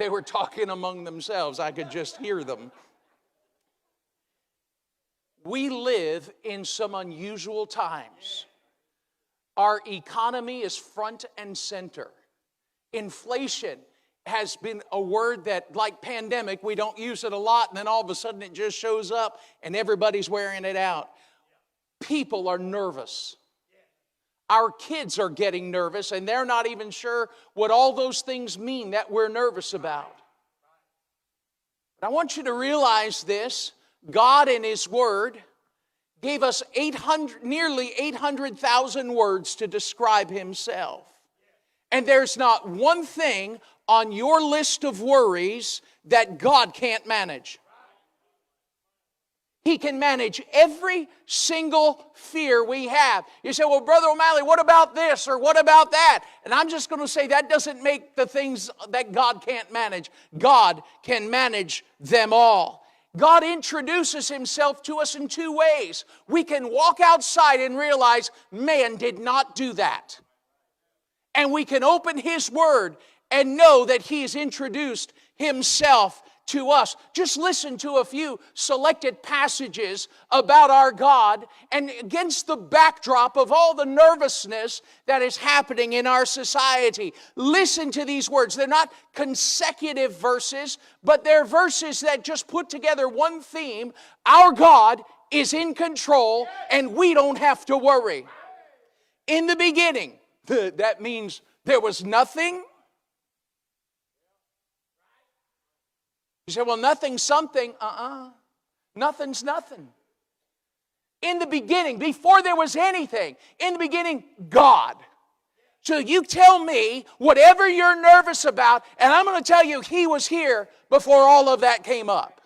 They were talking among themselves. I could just hear them. We live in some unusual times. Our economy is front and center. Inflation has been a word that, like pandemic, we don't use it a lot, and then all of a sudden it just shows up and everybody's wearing it out. People are nervous. Our kids are getting nervous, and they're not even sure what all those things mean that we're nervous about. But I want you to realize this. God in His Word gave us nearly 800,000 words to describe Himself. And there's not one thing on your list of worries that God can't manage. He can manage every single fear we have. You say, well, Brother O'Malley, what about this or what about that? And I'm just going to say that doesn't make the things that God can't manage. God can manage them all. God introduces Himself to us in two ways. We can walk outside and realize, man did not do that. And we can open His Word and know that He has introduced Himself to us. Just listen to a few selected passages about our God, and against the backdrop of all the nervousness that is happening in our society. Listen to these words. They're not consecutive verses, but they're verses that just put together one theme. Our God is in control, and we don't have to worry. In the beginning, that means there was nothing. You say, well, nothing's something. Nothing's nothing. In the beginning, before there was anything, in the beginning, God. So you tell me whatever you're nervous about, and I'm going to tell you He was here before all of that came up.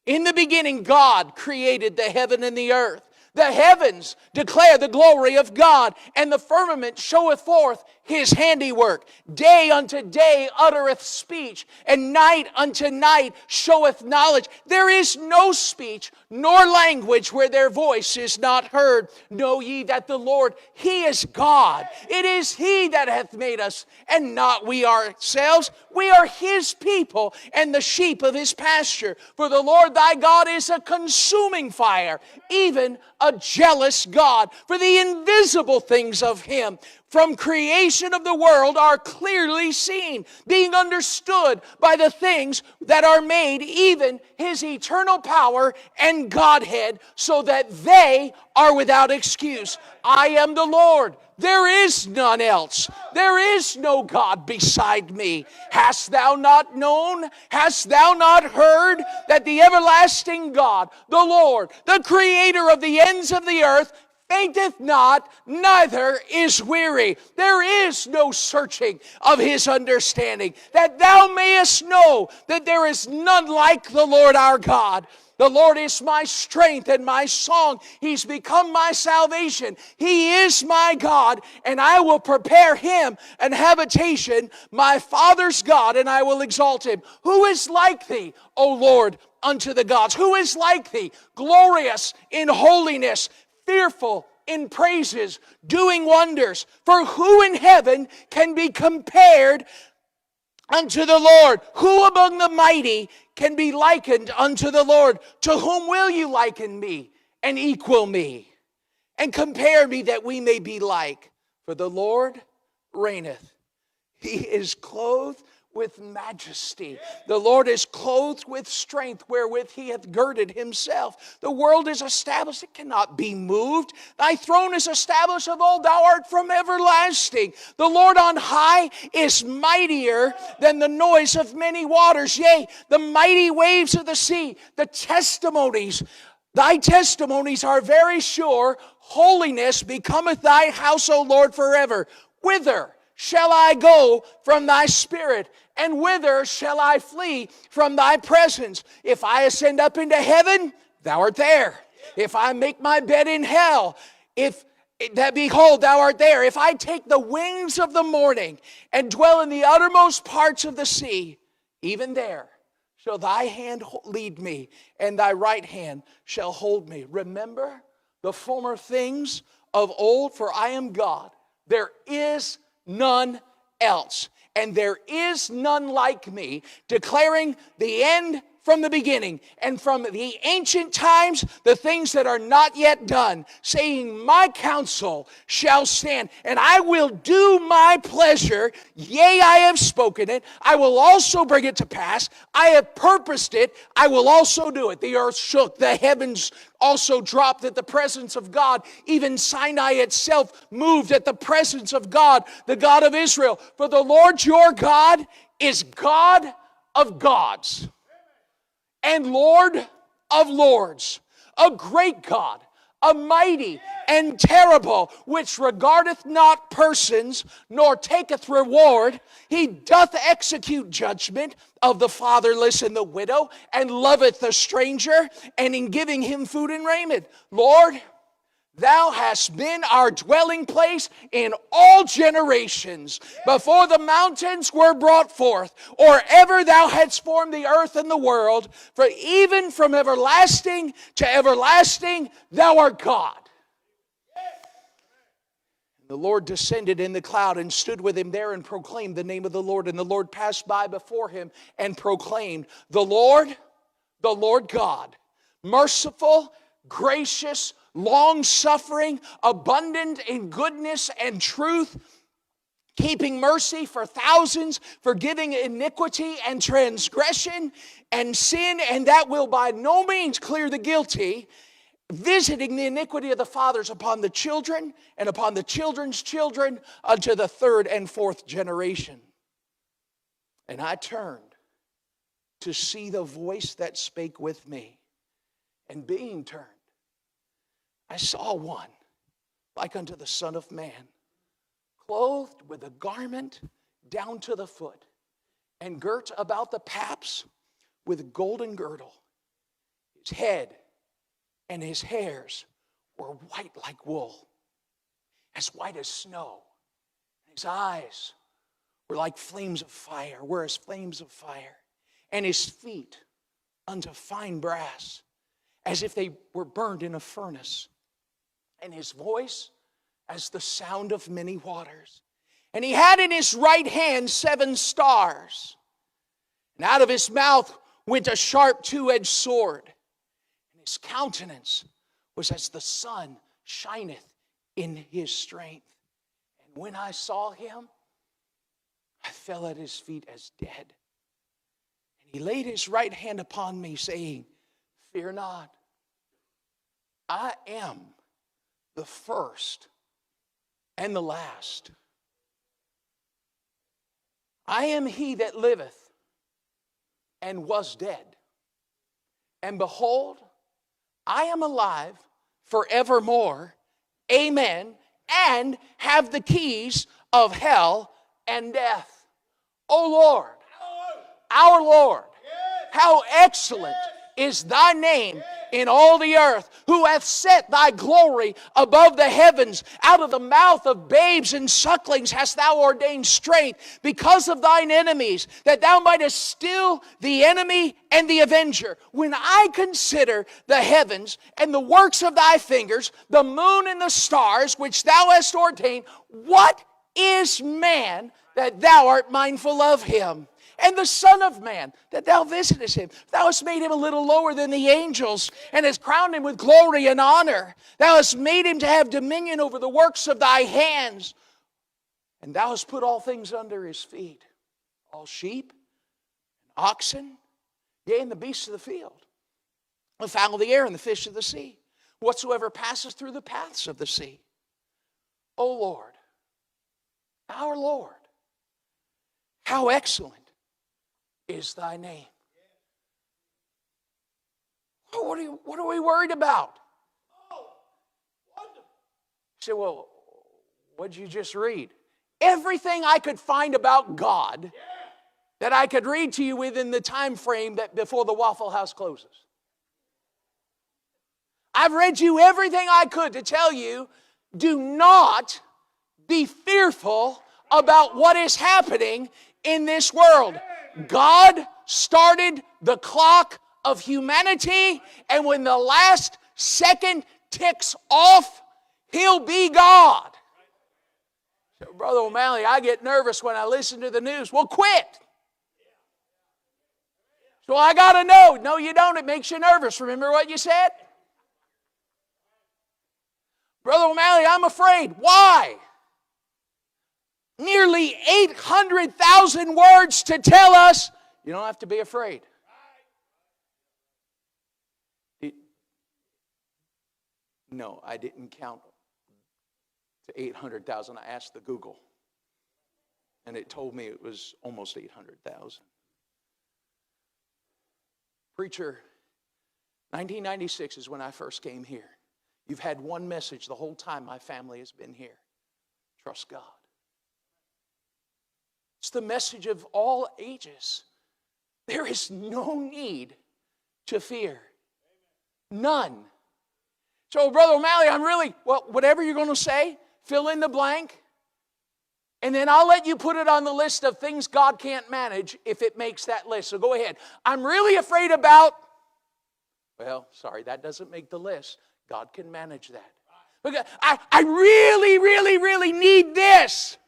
In the beginning, God created the heaven and the earth. The heavens declare the glory of God, and the firmament showeth forth His handiwork. Day unto day uttereth speech, and night unto night showeth knowledge. There is no speech nor language where their voice is not heard. Know ye that the Lord, He is God. It is He that hath made us, and not we ourselves. We are His people, and the sheep of His pasture. For the Lord thy God is a consuming fire, even a jealous God. For the invisible things of Him from creation of the world are clearly seen, being understood by the things that are made, even His eternal power and Godhead, so that they are without excuse. I am the Lord. There is none else. There is no God beside me. Hast thou not known? Hast thou not heard that the everlasting God, the Lord, the creator of the ends of the earth, fainteth not, neither is weary. There is no searching of His understanding, that thou mayest know that there is none like the Lord our God. The Lord is my strength and my song. He's become my salvation. He is my God, and I will prepare Him an habitation, my Father's God, and I will exalt Him. Who is like Thee, O Lord, unto the gods? Who is like Thee, glorious in holiness, fearful in praises, doing wonders? For who in heaven can be compared unto the Lord? Who among the mighty can be likened unto the Lord? To whom will you liken me and equal me and compare me, that we may be like? For the Lord reigneth. He is clothed with majesty. The Lord is clothed with strength, wherewith He hath girded Himself. The world is established, it cannot be moved. Thy throne is established of old, thou art from everlasting. The Lord on high is mightier than the noise of many waters. Yea, the mighty waves of the sea. The testimonies, Thy testimonies are very sure. Holiness becometh Thy house, O Lord, forever. Whither shall I go from Thy Spirit? And whither shall I flee from Thy presence? If I ascend up into heaven, Thou art there. If I make my bed in hell, behold, Thou art there. If I take the wings of the morning and dwell in the uttermost parts of the sea, even there shall Thy hand lead me, and Thy right hand shall hold me. Remember the former things of old, for I am God. There is none else. and there is none like me, declaring the end from the beginning, and from the ancient times, the things that are not yet done, saying, my counsel shall stand, and I will do my pleasure. Yea, I have spoken it. I will also bring it to pass. I have purposed it. I will also do it. The earth shook. The heavens also dropped at the presence of God. Even Sinai itself moved at the presence of God, the God of Israel. For the Lord your God is God of gods and Lord of lords, a great God, a mighty and terrible, which regardeth not persons, nor taketh reward. He doth execute judgment of the fatherless and the widow, and loveth the stranger, and in giving him food and raiment. Lord, thou hast been our dwelling place in all generations, before the mountains were brought forth, or ever thou hadst formed the earth and the world. For even from everlasting to everlasting thou art God. The Lord descended in the cloud and stood with him there and proclaimed the name of the Lord. And the Lord passed by before him and proclaimed, the Lord God, merciful, gracious, long-suffering, abundant in goodness and truth, keeping mercy for thousands, forgiving iniquity and transgression and sin, and that will by no means clear the guilty, visiting the iniquity of the fathers upon the children and upon the children's children unto the third and fourth generation. And I turned to see the voice that spake with me, and being turned, I saw one like unto the Son of Man, clothed with a garment down to the foot, and girt about the paps with a golden girdle. His head and his hairs were white like wool, as white as snow. His eyes were like flames of fire, and his feet unto fine brass, as if they were burned in a furnace. And his voice as the sound of many waters. And he had in his right hand 7 stars. And out of his mouth went a sharp 2-edged sword. And his countenance was as the sun shineth in his strength. And when I saw him, I fell at his feet as dead. And he laid his right hand upon me, saying, fear not. I am the first and the last. I am he that liveth and was dead. And behold, I am alive forevermore. Amen. And have the keys of hell and death. O Lord, our Lord, how excellent is thy name in all the earth, who hath set thy glory above the heavens. Out of the mouth of babes and sucklings hast thou ordained strength because of thine enemies, that thou mightest still the enemy and the avenger. When I consider the heavens and the works of thy fingers, the moon and the stars which thou hast ordained, what is man that thou art mindful of him? And the Son of Man, that thou visitest him. Thou hast made him a little lower than the angels, and hast crowned him with glory and honor. Thou hast made him to have dominion over the works of thy hands. And thou hast put all things under his feet, all sheep, and oxen, yea, and the beasts of the field, the fowl of the air, and the fish of the sea, whatsoever passes through the paths of the sea. O Lord, our Lord, how excellent is thy name. What are we worried about? You say, well, what did you just read? Everything I could find about God that I could read to you within the time frame that before the Waffle House closes. I've read you everything I could to tell you, do not be fearful about what is happening in this world. God started the clock of humanity, and when the last second ticks off, He'll be God. Brother O'Malley, I get nervous when I listen to the news. Well, quit. So I got to know. No, you don't. It makes you nervous. Remember what you said? Brother O'Malley, I'm afraid. Why? Nearly 800,000 words to tell us you don't have to be afraid. No, I didn't count to 800,000. I asked the Google, and it told me it was almost 800,000. Preacher, 1996 is when I first came here. You've had one message the whole time my family has been here. Trust God. It's the message of all ages. There is no need to fear. None. So, Brother O'Malley, whatever you're going to say, fill in the blank. And then I'll let you put it on the list of things God can't manage if it makes that list. So go ahead. I'm really afraid about, well, sorry, that doesn't make the list. God can manage that. But I really, really, really need this.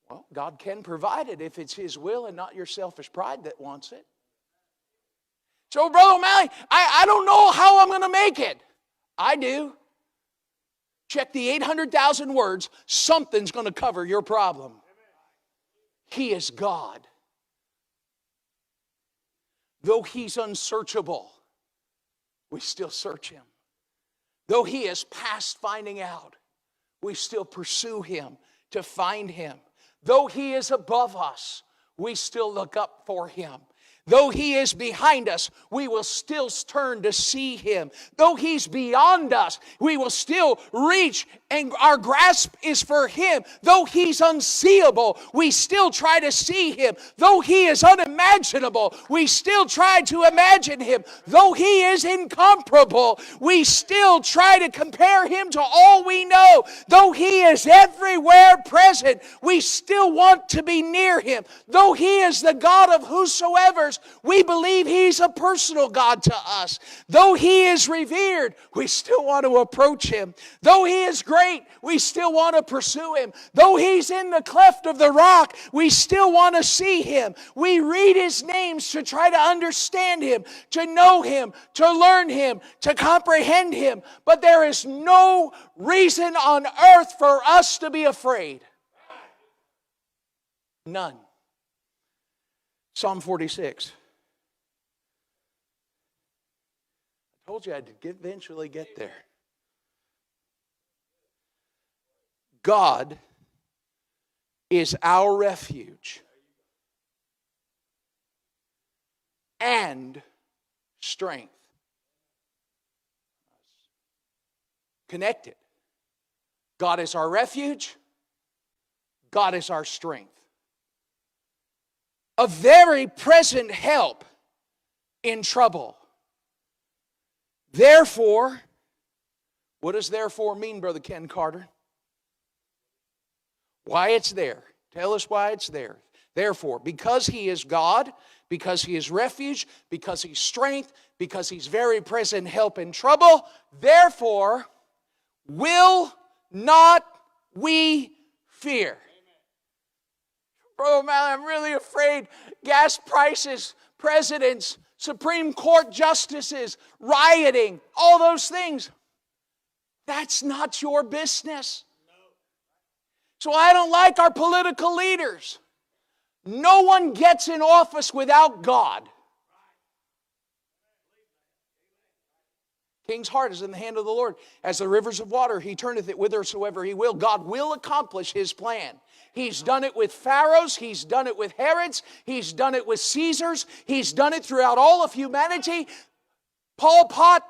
Well, God can provide it if it's His will and not your selfish pride that wants it. So, Brother O'Malley, I don't know how I'm going to make it. I do. Check the 800,000 words. Something's going to cover your problem. He is God. Though He's unsearchable, we still search Him. Though He is past finding out, we still pursue Him to find Him. Though He is above us, we still look up for Him. Though He is behind us, we will still turn to see Him. Though He's beyond us, we will still reach, and our grasp is for Him. Though He's unseeable, we still try to see Him. Though He is unimaginable, we still try to imagine Him. Though He is incomparable, we still try to compare Him to all we know. Though He is everywhere present, we still want to be near Him. Though He is the God of whosoever, we believe He's a personal God to us. Though He is revered, we still want to approach Him. Though He is great, we still want to pursue Him. Though He's in the cleft of the rock, we still want to see Him. We read His names to try to understand Him, to know Him, to learn Him, to comprehend Him. But there is no reason on earth for us to be afraid. None. Psalm 46. I told you I'd eventually get there. God is our refuge and strength. Connected. God is our refuge. God is our strength. A very present help in trouble. Therefore, what does therefore mean, Brother Ken Carter? Why it's there. Tell us why it's there. Therefore, because He is God, because He is refuge, because He's strength, because He's very present help in trouble, therefore, will not we fear. Bro, man, I'm really afraid. Gas prices, presidents, Supreme Court justices, rioting, all those things. That's not your business. So I don't like our political leaders. No one gets in office without God. King's heart is in the hand of the Lord. As the rivers of water, He turneth it whithersoever He will. God will accomplish His plan. He's done it with Pharaohs. He's done it with Herods. He's done it with Caesars. He's done it throughout all of humanity. Pol Pot,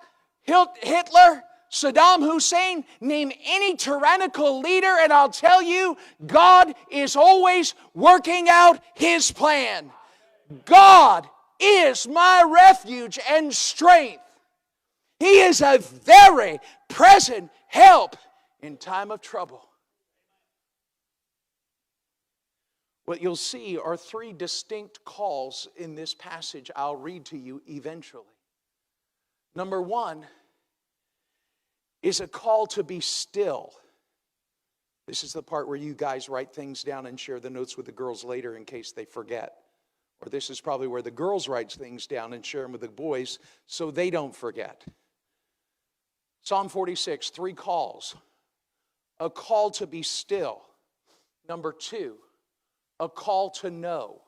Hitler, Saddam Hussein, name any tyrannical leader, and I'll tell you, God is always working out His plan. God is my refuge and strength. He is a very present help in time of trouble. What you'll see are three distinct calls in this passage I'll read to you eventually. Number one is a call to be still This is the part where you guys write things down and share the notes with the girls later in case they forget. Or this is probably where the girls write things down and share them with the boys so they don't forget. Psalm 46, 3 calls. A call to be still. Number 2, a call to know.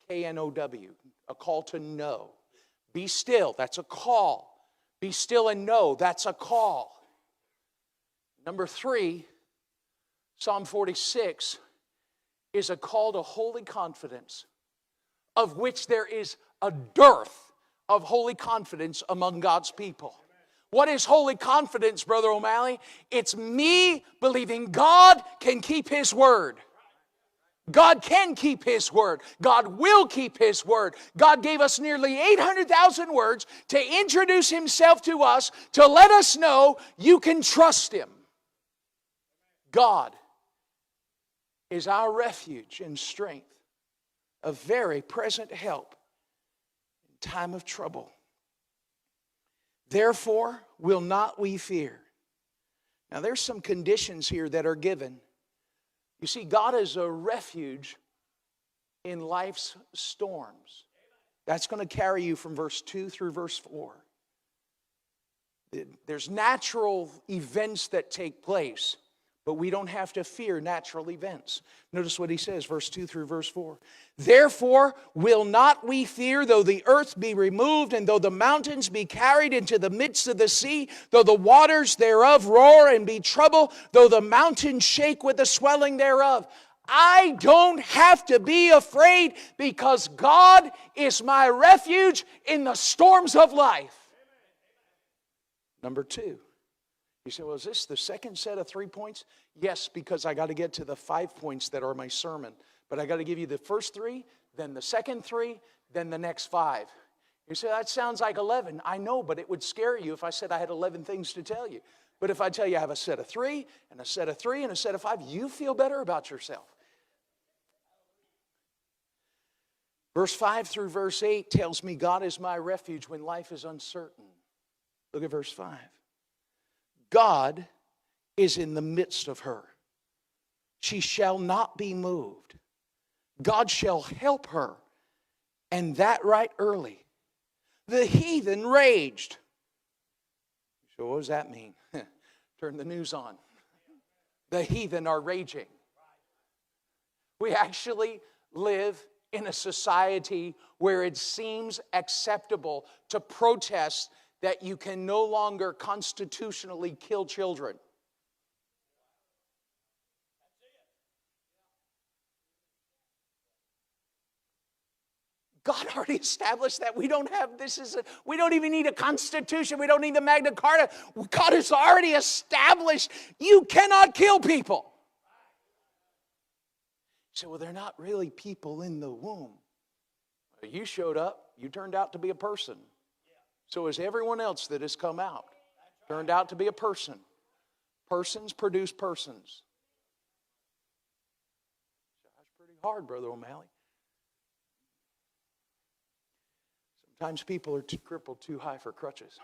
K-N-O-W. A call to know. Be still, that's a call. Be still and know, that's a call. Number 3, Psalm 46 is a call to holy confidence, of which there is a dearth of holy confidence among God's people. What is holy confidence, Brother O'Malley? It's me believing God can keep His word. God can keep His word. God will keep His word. God gave us nearly 800,000 words to introduce Himself to us, to let us know you can trust Him. God is our refuge and strength, a very present help in time of trouble. Therefore will not we fear. Now there's some conditions here that are given. You see, God is a refuge in life's storms. That's going to carry you from verse 2 through verse 4. There's natural events that take place, but we don't have to fear natural events. Notice what he says, verse 2 through verse 4. Therefore will not we fear, though the earth be removed, and though the mountains be carried into the midst of the sea, though the waters thereof roar and be troubled, though the mountains shake with the swelling thereof. I don't have to be afraid because God is my refuge in the storms of life. Number 2. You say, well, is this the second set of 3 points? Yes, because I got to get to the 5 points that are my sermon. But I got to give you the first 3, then the second 3, then the next 5. You say, that sounds like 11. I know, but it would scare you if I said I had 11 things to tell you. But if I tell you I have a set of 3, and a set of 3, and a set of 5, you feel better about yourself. Verse 5 through verse 8 tells me God is my refuge when life is uncertain. Look at verse 5. God is in the midst of her. She shall not be moved. God shall help her, and that right early. The heathen raged. So what does that mean? Turn the news on. The heathen are raging. We actually live in a society where it seems acceptable to protest that you can no longer constitutionally kill children. God already established that. We don't even need a constitution. We don't need the Magna Carta. God has already established you cannot kill people. You say, well, they're not really people in the womb. You showed up. You turned out to be a person. So is everyone else that has come out. Turned out to be a person. Persons produce persons. That's pretty hard, Brother O'Malley. Sometimes people are crippled too high for crutches.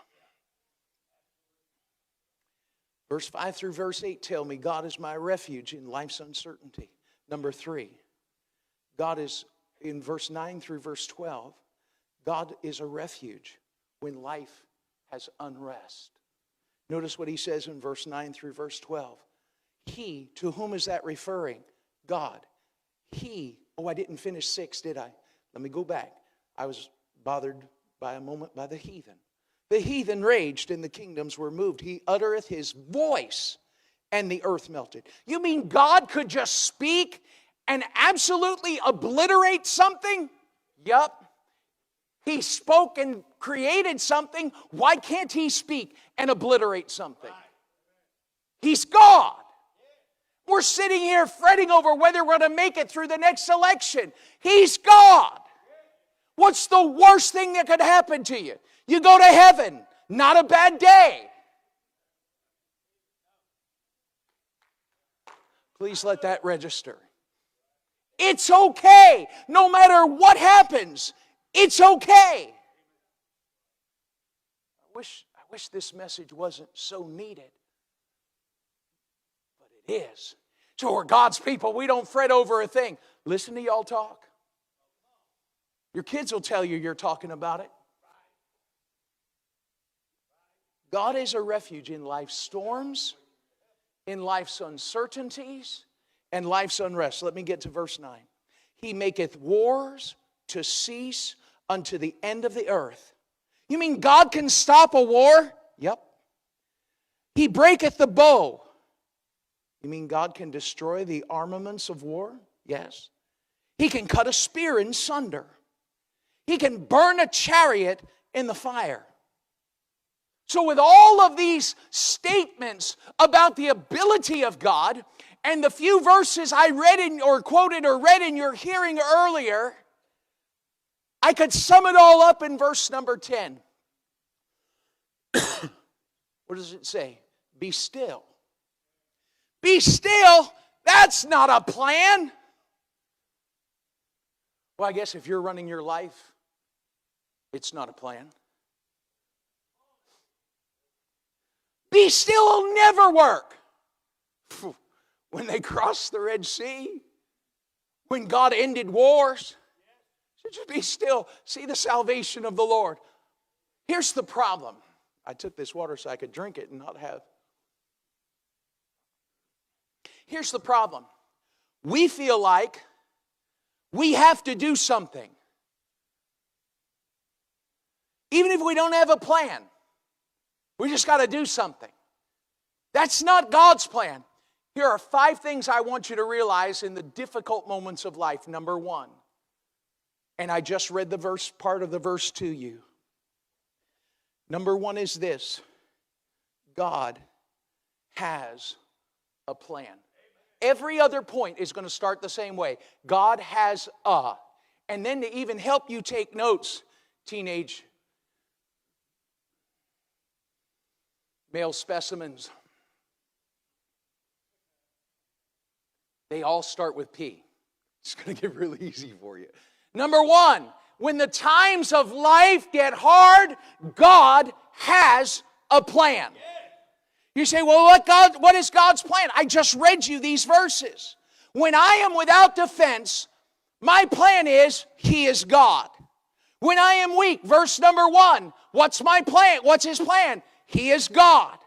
Verse 5 through verse 8 tell me God is my refuge in life's uncertainty. Number 3, God is, in verse 9 through verse 12, God is a refuge when life has unrest. Notice what he says in verse 9 through verse 12. He, to whom is that referring? God. He, I didn't finish 6, did I? Let me go back. I was bothered by a moment by the heathen. The heathen raged and the kingdoms were moved. He uttereth his voice and the earth melted. You mean God could just speak and absolutely obliterate something? Yup. He spoke and created something. Why can't he speak and obliterate something? He's God. We're sitting here fretting over whether we're going to make it through the next election. He's God. What's the worst thing that could happen to you? You go to heaven. Not a bad day. Please let that register. It's okay. No matter what happens, it's okay. I wish this message wasn't so needed, but His. So we're God's people. We don't fret over a thing. Listen to y'all talk. Your kids will tell you you're talking about it. God is a refuge in life's storms, in life's uncertainties, and life's unrest. Let me get to verse 9. He maketh wars to cease unto the end of the earth. You mean God can stop a war? Yep. He breaketh the bow. You mean God can destroy the armaments of war? Yes. He can cut a spear in sunder. He can burn a chariot in the fire. So with all of these statements about the ability of God, and the few verses I read in, or quoted or read in your hearing earlier, I could sum it all up in verse number 10. What does it say? Be still. Be still? That's not a plan. Well, I guess if you're running your life, it's not a plan. Be still will never work. When they crossed the Red Sea, when God ended wars, just be still. See the salvation of the Lord. Here's the problem. I took this water so I could drink it and not have. Here's the problem. We feel like we have to do something. Even if we don't have a plan, we just got to do something. That's not God's plan. Here are 5 things I want you to realize in the difficult moments of life. Number 1, and I just read the verse, part of the verse to you. Number 1 is this: God has a plan. Every other point is going to start the same way. God has a. And then to even help you take notes, teenage male specimens, they all start with P. It's going to get really easy for you. Number 1, when the times of life get hard, God has a plan. You say, well, what is God's plan? I just read you these verses. When I am without defense, my plan is He is God. When I am weak, verse number 1, what's my plan? What's His plan? He is God.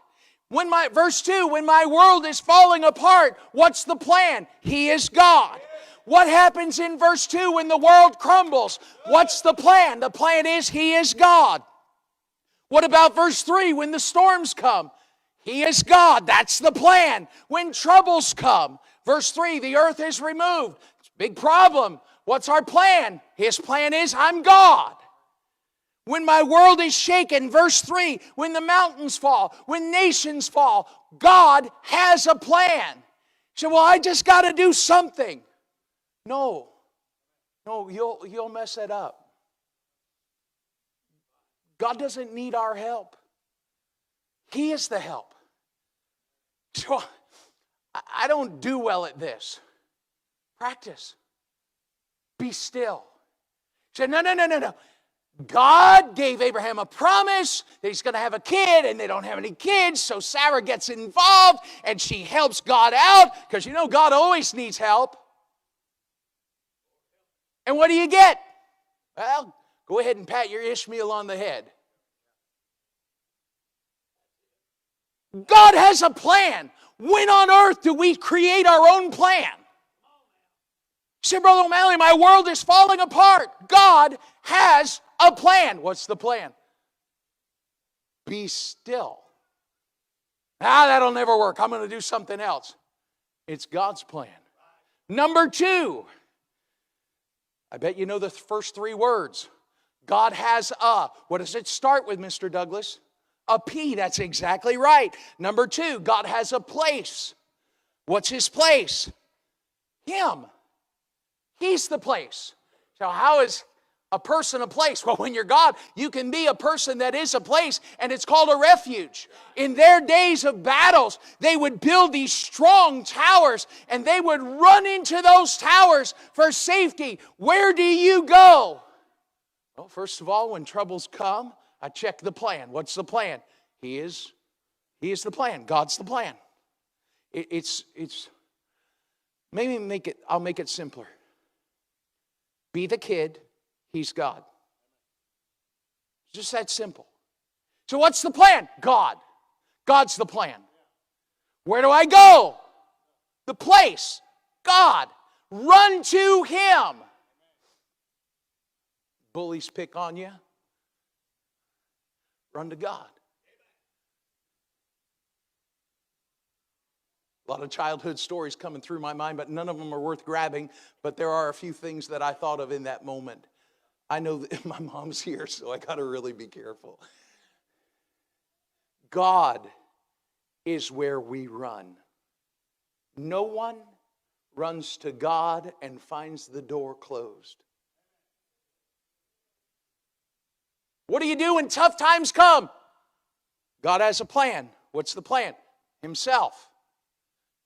Verse 2, when my world is falling apart, what's the plan? He is God. What happens in verse 2 when the world crumbles? What's the plan? The plan is He is God. What about verse 3 when the storms come? He is God. That's the plan. When troubles come, verse 3, the earth is removed. It's a big problem. What's our plan? His plan is I'm God. When my world is shaken, verse 3, when the mountains fall, when nations fall, God has a plan. You say, well, I just got to do something. No, you'll mess it up. God doesn't need our help. He is the help. So I don't do well at this. Practice. Be still. Say, no. God gave Abraham a promise that he's going to have a kid, and they don't have any kids, so Sarah gets involved, and she helps God out, because you know God always needs help. And what do you get? Well, go ahead and pat your Ishmael on the head. God has a plan. When on earth do we create our own plan? You say, Brother O'Malley, my world is falling apart. God has a plan. What's the plan? Be still. That'll never work. I'm going to do something else. It's God's plan. Number 2. I bet you know the first 3 words. God has a. What does it start with, Mr. Douglas? A P. That's exactly right. Number 2, God has a place. What's His place? Him. He's the place. So how is a person a place? Well, when you're God, you can be a person that is a place, and it's called a refuge. In their days of battles, they would build these strong towers, and they would run into those towers for safety. Where do you go? Well, first of all, when troubles come, I check the plan. What's the plan? He is the plan. God's the plan. It's I'll make it simpler. Be the kid, he's God. Just that simple. So what's the plan? God. God's the plan. Where do I go? The place. God. Run to Him. Bullies pick on you. Run to God. A lot of childhood stories coming through my mind, but none of them are worth grabbing. But there are a few things that I thought of in that moment. I know that my mom's here, so I got to really be careful. God is where we run. No one runs to God and finds the door closed. What do you do when tough times come? God has a plan. What's the plan? Himself.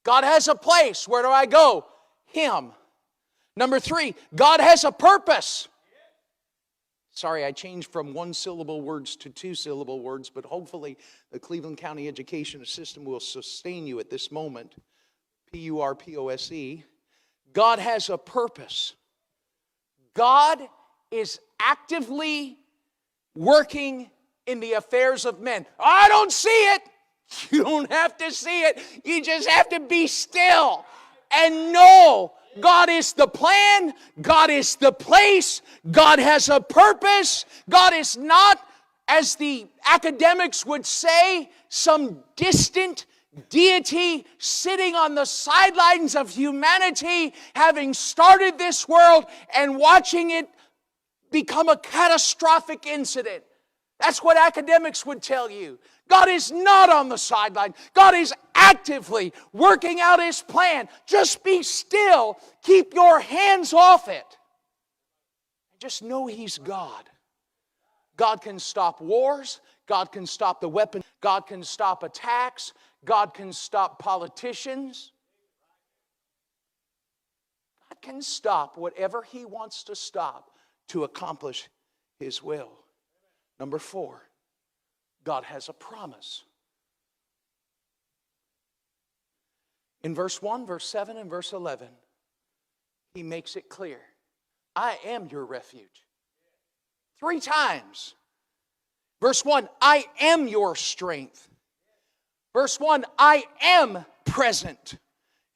God has a place. Where do I go? Him. Number 3, God has a purpose. Sorry, I changed from 1-syllable words to 2-syllable words, but hopefully the Cleveland County education system will sustain you at this moment. P-U-R-P-O-S-E. God has a purpose. God is actively working in the affairs of men. I don't see it. You don't have to see it. You just have to be still and know God is the plan. God is the place. God has a purpose. God is not, as the academics would say, some distant deity sitting on the sidelines of humanity, having started this world and watching it become a catastrophic incident. That's what academics would tell you. God is not on the sideline. God is actively working out His plan. Just be still. Keep your hands off it. Just know He's God. God can stop wars. God can stop the weapon. God can stop attacks. God can stop politicians. God can stop whatever He wants to stop to accomplish His will. Number 4, God has a promise. In verse 1, verse 7, and verse 11, He makes it clear. I am your refuge. 3 times. Verse 1, I am your strength. Verse 1, I am present.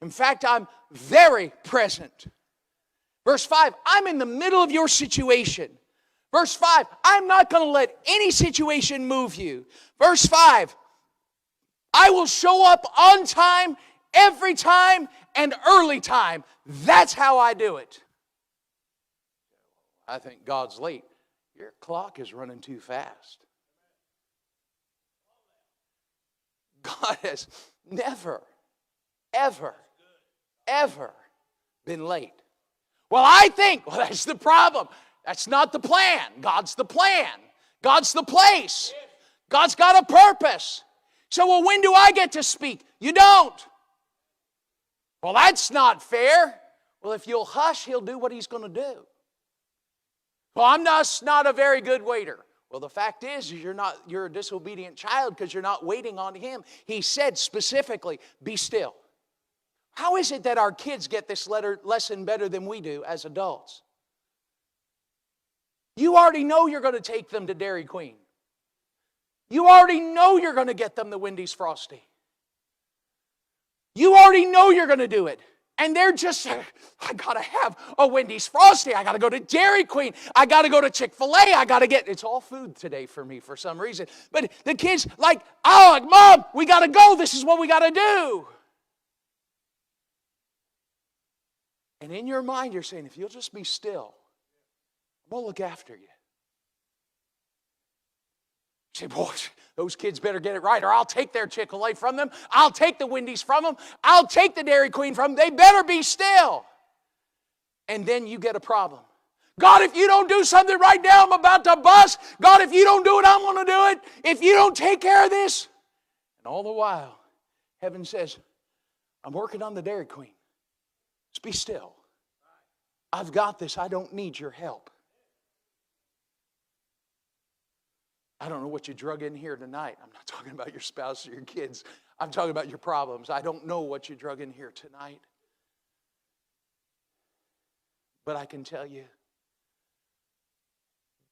In fact, I'm very present. Verse 5, I'm in the middle of your situation. Verse 5, I'm not going to let any situation move you. Verse 5, I will show up on time, every time, and early time. That's how I do it. I think God's late. Your clock is running too fast. God has never, ever, ever been late. Well, I think, that's the problem. That's not the plan. God's the plan. God's the place. God's got a purpose. So, well, when do I get to speak? You don't. Well, that's not fair. Well, if you'll hush, He'll do what He's going to do. Well, I'm just not a very good waiter. Well, the fact is you're a disobedient child because you're not waiting on Him. He said specifically, be still. How is it that our kids get this lesson better than we do as adults? You already know you're going to take them to Dairy Queen. You already know you're going to get them the Wendy's Frosty. You already know you're going to do it. And they're just, I got to have a Wendy's Frosty. I got to go to Dairy Queen. I got to go to Chick-fil-A. I got to get, it's all food today for me for some reason. But the kids like, oh, Mom, we got to go. This is what we got to do. And in your mind, you're saying, if you'll just be still, we'll look after you. You say, boy, those kids better get it right or I'll take their Chick-fil-A from them. I'll take the Wendy's from them. I'll take the Dairy Queen from them. They better be still. And then you get a problem. God, if you don't do something right now, I'm about to bust. God, if you don't do it, I'm going to do it. If you don't take care of this. And all the while, heaven says, I'm working on the Dairy Queen. Just be still. I've got this. I don't need your help. I don't know what you drug in here tonight. I'm not talking about your spouse or your kids. I'm talking about your problems. I don't know what you drug in here tonight. But I can tell you,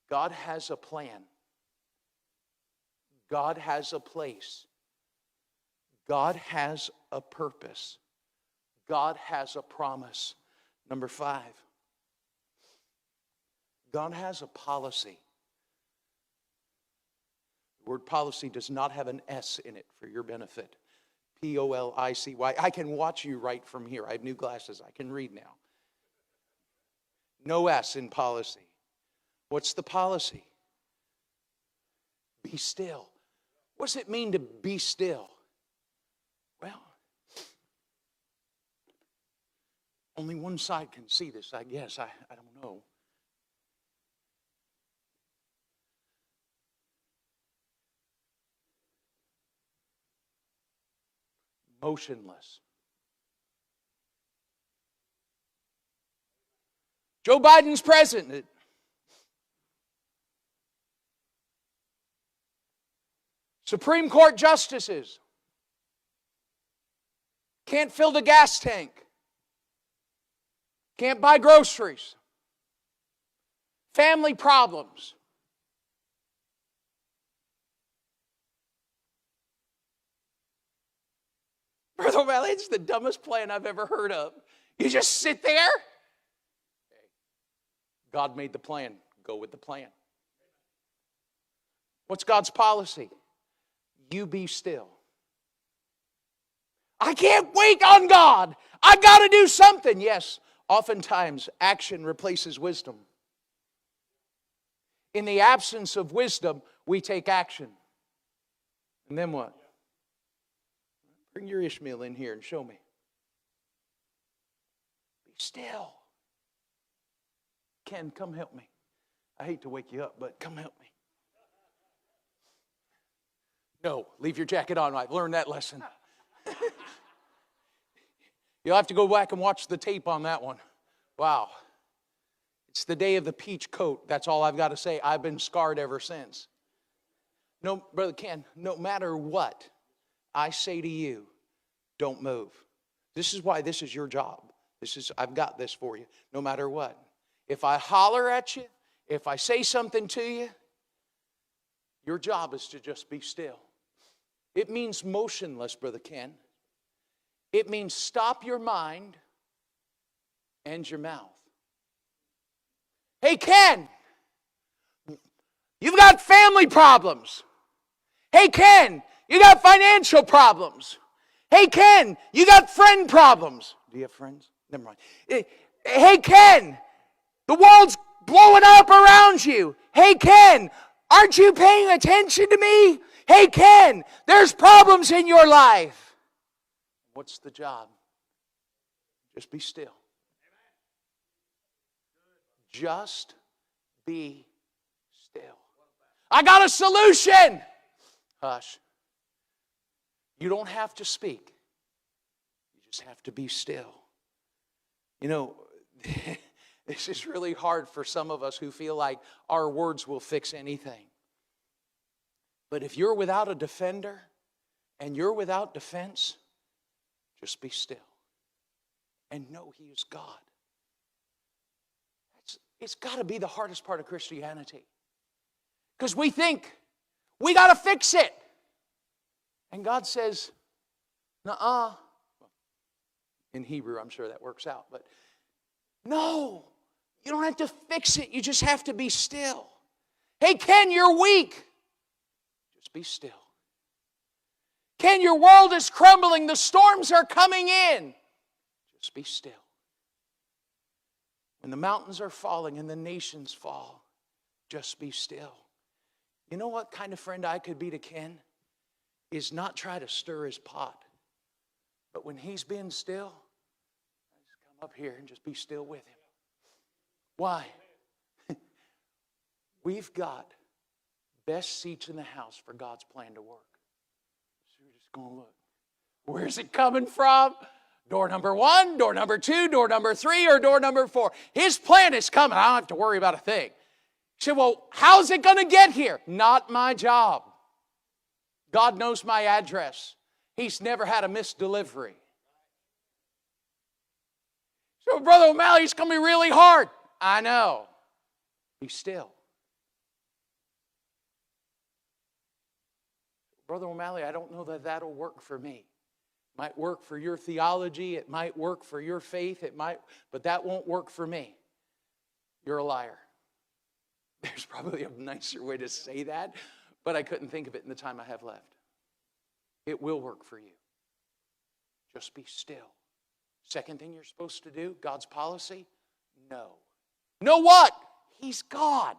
God has a plan. God has a place. God has a purpose. God has a promise. Number 5, God has a policy. The word policy does not have an S in it for your benefit. Policy. I can watch you right from here. I have new glasses. I can read now. No S in policy. What's the policy? Be still. What does it mean to be still? Well, only one side can see this, I guess. I don't know. Motionless. Joe Biden's president. Supreme Court justices can't fill the gas tank. Can't buy groceries. Family problems. Brother O'Malley, it's the dumbest plan I've ever heard of. You just sit there. God made the plan. Go with the plan. What's God's policy? You be still. I can't wait on God. I got to do something. Yes, oftentimes action replaces wisdom. In the absence of wisdom, we take action. And then what? Bring your Ishmael in here and show me. Be still. Ken, come help me. I hate to wake you up, but come help me. No, leave your jacket on. I've learned that lesson. You'll have to go back and watch the tape on that one. Wow. It's the day of the peach coat. That's all I've got to say. I've been scarred ever since. No, Brother Ken, no matter what I say to you, don't move. This is why this is your job. I've got this for you, no matter what. If I holler at you, if I say something to you, your job is to just be still. It means motionless, Brother Ken. It means stop your mind and your mouth. Hey, Ken, you've got family problems. Hey, Ken, you got financial problems. Hey, Ken, you got friend problems. Do you have friends? Never mind. Hey, Ken, the world's blowing up around you. Hey, Ken, aren't you paying attention to me? Hey, Ken, there's problems in your life. What's the job? Just be still. Just be still. I got a solution. Hush. You don't have to speak. You just have to be still. You know, this is really hard for some of us who feel like our words will fix anything. But if you're without a defender and you're without defense, just be still and know He is God. It's got to be the hardest part of Christianity. Because we think we got to fix it. And God says, nuh-uh. In Hebrew, I'm sure that works out. But no, you don't have to fix it. You just have to be still. Hey, Ken, you're weak. Just be still. Ken, your world is crumbling. The storms are coming in. Just be still. When the mountains are falling and the nations fall, just be still. You know what kind of friend I could be to Ken? Is not try to stir his pot. But when he's being still, I just come up here and just be still with him. Why? We've got best seats in the house for God's plan to work. So we're just going to look. Where's it coming from? Door number 1, door number 2, door number 3, or door number 4. His plan is coming. I don't have to worry about a thing. say, well, how's it going to get here? Not my job. God knows my address. He's never had a missed delivery. So, Brother O'Malley, it's going to be really hard. I know. Be still. Brother O'Malley, I don't know that that'll work for me. It might work for your theology. It might work for your faith. But that won't work for me. You're a liar. There's probably a nicer way to say that, but I couldn't think of it in the time I have left. It will work for you. Just be still. Second thing you're supposed to do, God's policy, know. Know what? He's God.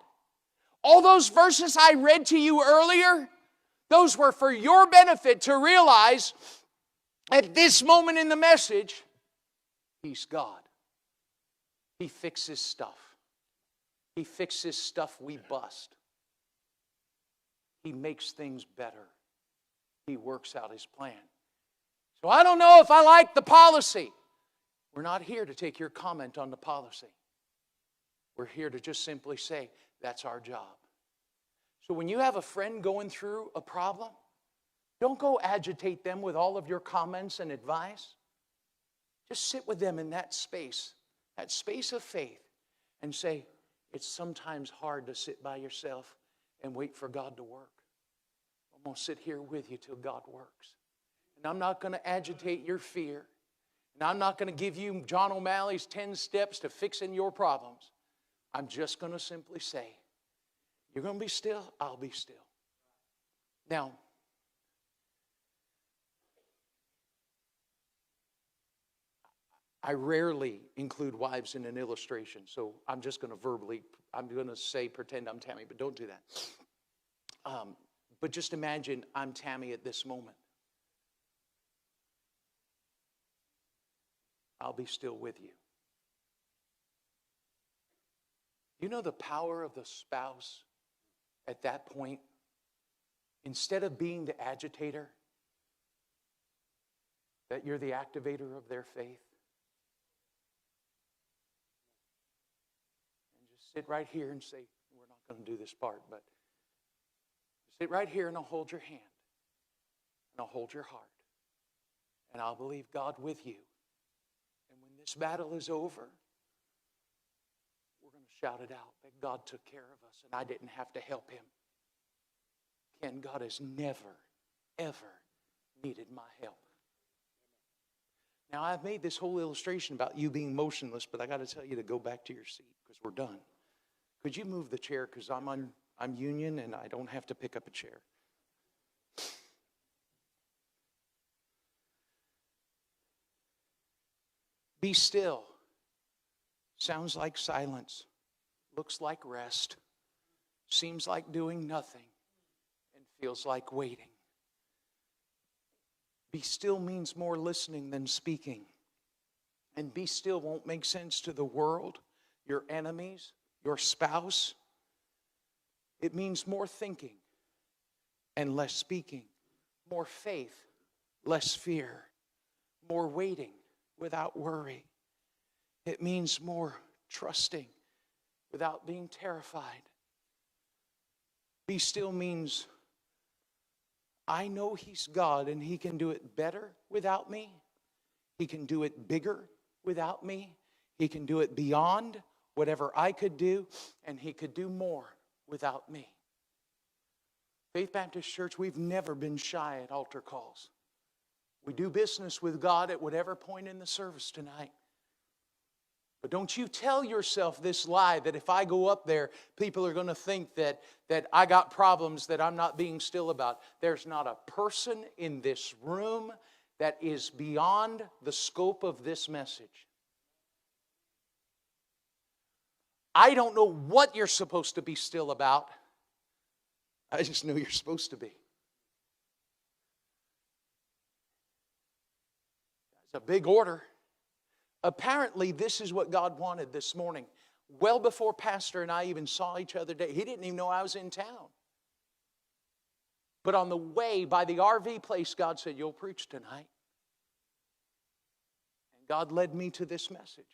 All those verses I read to you earlier, those were for your benefit to realize at this moment in the message, He's God. He fixes stuff. He fixes stuff we bust. He makes things better. He works out His plan. So I don't know if I like the policy. We're not here to take your comment on the policy. We're here to just simply say, that's our job. So when you have a friend going through a problem, don't go agitate them with all of your comments and advice. Just sit with them in that space of faith, and say, it's sometimes hard to sit by yourself and wait for God to work. I'm going to sit here with you till God works. And I'm not going to agitate your fear. And I'm not going to give you John O'Malley's 10 steps to fixing your problems. I'm just going to simply say, you're going to be still, I'll be still. Now, I rarely include wives in an illustration, so I'm just going to say, pretend I'm Tammy, but don't do that. But just imagine I'm Tammy at this moment. I'll be still with you. You know the power of the spouse at that point? Instead of being the agitator, that you're the activator of their faith. And just sit right here and say, we're not going to do this part, but sit right here and I'll hold your hand. And I'll hold your heart. And I'll believe God with you. And when this battle is over, we're going to shout it out that God took care of us and I didn't have to help Him. Ken, God has never, ever needed my help. Now, I've made this whole illustration about you being motionless, but I got to tell you to go back to your seat because we're done. Could you move the chair because I'm union and I don't have to pick up a chair. Be still. Sounds like silence. Looks like rest. Seems like doing nothing. And feels like waiting. Be still means more listening than speaking. And be still won't make sense to the world, your enemies, your spouse. It means more thinking and less speaking. More faith, less fear. More waiting without worry. It means more trusting without being terrified. Be still means I know He's God and He can do it better without me. He can do it bigger without me. He can do it beyond whatever I could do, and He could do more without me. Faith Baptist Church, we've never been shy at altar calls. We do business with God at whatever point in the service tonight. But don't you tell yourself this lie that if I go up there, people are going to think that I got problems that I'm not being still about. There's not a person in this room that is beyond the scope of this message. I don't know what you're supposed to be still about. I just know you're supposed to be. It's a big order. Apparently, this is what God wanted this morning. Well before Pastor and I even saw each other today. He didn't even know I was in town. But on the way by the RV place, God said, you'll preach tonight. And God led me to this message.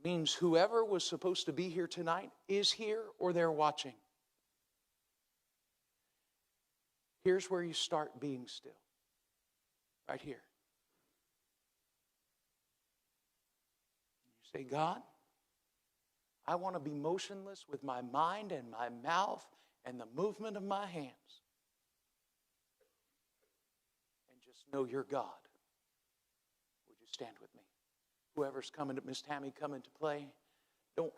Means whoever was supposed to be here tonight is here or they're watching. Here's where you start being still. Right here. You say, God, I want to be motionless with my mind and my mouth and the movement of my hands. And just know you're God. Would you stand with me? Whoever's coming to Miss Tammy coming to play, don't